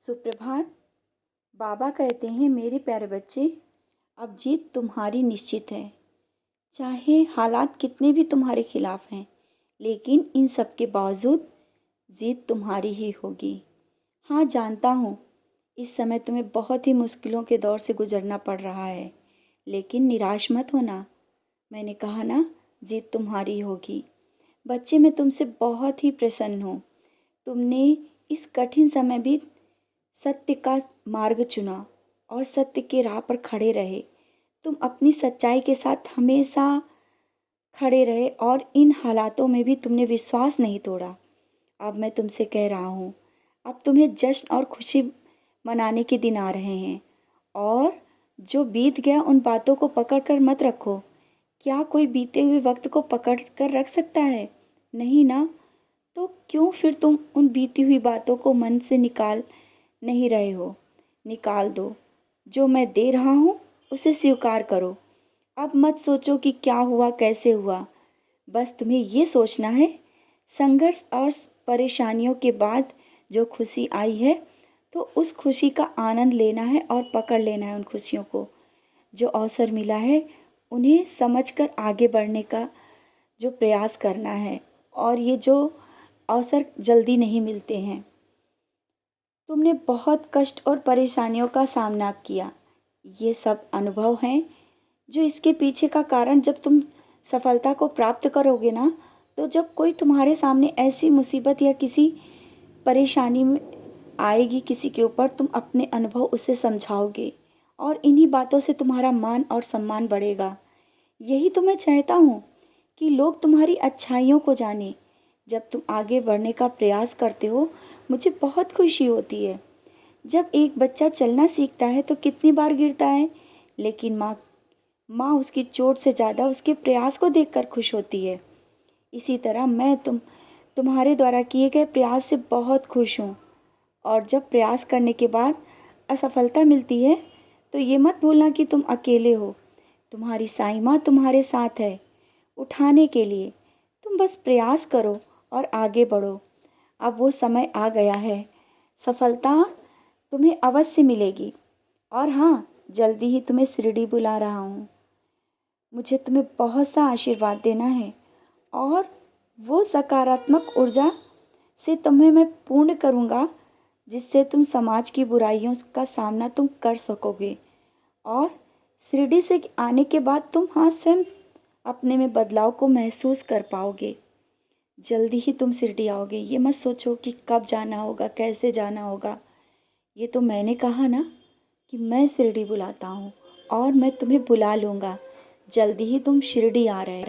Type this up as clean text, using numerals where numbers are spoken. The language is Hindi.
सुप्रभात। बाबा कहते हैं, मेरे प्यारे बच्चे, अब जीत तुम्हारी निश्चित है। चाहे हालात कितने भी तुम्हारे खिलाफ हैं, लेकिन इन सब के बावजूद जीत तुम्हारी ही होगी। हाँ, जानता हूँ इस समय तुम्हें बहुत ही मुश्किलों के दौर से गुजरना पड़ रहा है, लेकिन निराश मत होना। मैंने कहा ना, जीत तुम्हारी होगी। बच्चे, मैं तुमसे बहुत ही प्रसन्न हूँ। तुमने इस कठिन समय भी सत्य का मार्ग चुना और सत्य के राह पर खड़े रहे। तुम अपनी सच्चाई के साथ हमेशा खड़े रहे और इन हालातों में भी तुमने विश्वास नहीं तोड़ा। अब मैं तुमसे कह रहा हूँ, अब तुम्हें जश्न और खुशी मनाने के दिन आ रहे हैं। और जो बीत गया उन बातों को पकड़ कर मत रखो। क्या कोई बीते हुए वक्त को पकड़ कर रख सकता है? नहीं ना। तो क्यों फिर तुम उन बीती हुई बातों को मन से निकाल नहीं रहे हो? निकाल दो। जो मैं दे रहा हूँ उसे स्वीकार करो। अब मत सोचो कि क्या हुआ, कैसे हुआ। बस तुम्हें ये सोचना है, संघर्ष और परेशानियों के बाद जो खुशी आई है, तो उस खुशी का आनंद लेना है और पकड़ लेना है उन खुशियों को। जो अवसर मिला है उन्हें समझकर आगे बढ़ने का जो प्रयास करना है। और ये जो अवसर जल्दी नहीं मिलते हैं। तुमने बहुत कष्ट और परेशानियों का सामना किया। ये सब अनुभव हैं जो इसके पीछे का कारण, जब तुम सफलता को प्राप्त करोगे ना, तो जब कोई तुम्हारे सामने ऐसी मुसीबत या किसी परेशानी में आएगी किसी के ऊपर, तुम अपने अनुभव उसे समझाओगे और इन्हीं बातों से तुम्हारा मान और सम्मान बढ़ेगा। यही तो मैं चाहता हूँ कि लोग तुम्हारी अच्छाइयों को जाने। जब तुम आगे बढ़ने का प्रयास करते हो, मुझे बहुत खुशी होती है। जब एक बच्चा चलना सीखता है तो कितनी बार गिरता है, लेकिन माँ उसकी चोट से ज़्यादा उसके प्रयास को देखकर खुश होती है। इसी तरह मैं तुम्हारे द्वारा किए गए प्रयास से बहुत खुश हूँ। और जब प्रयास करने के बाद असफलता मिलती है, तो ये मत भूलना कि तुम अकेले हो। तुम्हारी साईं माँ तुम्हारे साथ है उठाने के लिए। तुम बस प्रयास करो और आगे बढ़ो। अब वो समय आ गया है। सफलता तुम्हें अवश्य मिलेगी। और हाँ, जल्दी ही तुम्हें शिरडी बुला रहा हूँ। मुझे तुम्हें बहुत सा आशीर्वाद देना है और वो सकारात्मक ऊर्जा से तुम्हें मैं पूर्ण करूँगा, जिससे तुम समाज की बुराइयों का सामना तुम कर सकोगे। और शिरडी से आने के बाद तुम हाँ स्वयं अपने में बदलाव को महसूस कर पाओगे। जल्दी ही तुम शिरडी आओगे। ये मत सोचो कि कब जाना होगा, कैसे जाना होगा। ये तो मैंने कहा ना कि मैं शिरडी बुलाता हूँ और मैं तुम्हें बुला लूँगा। जल्दी ही तुम शिरडी आ रहे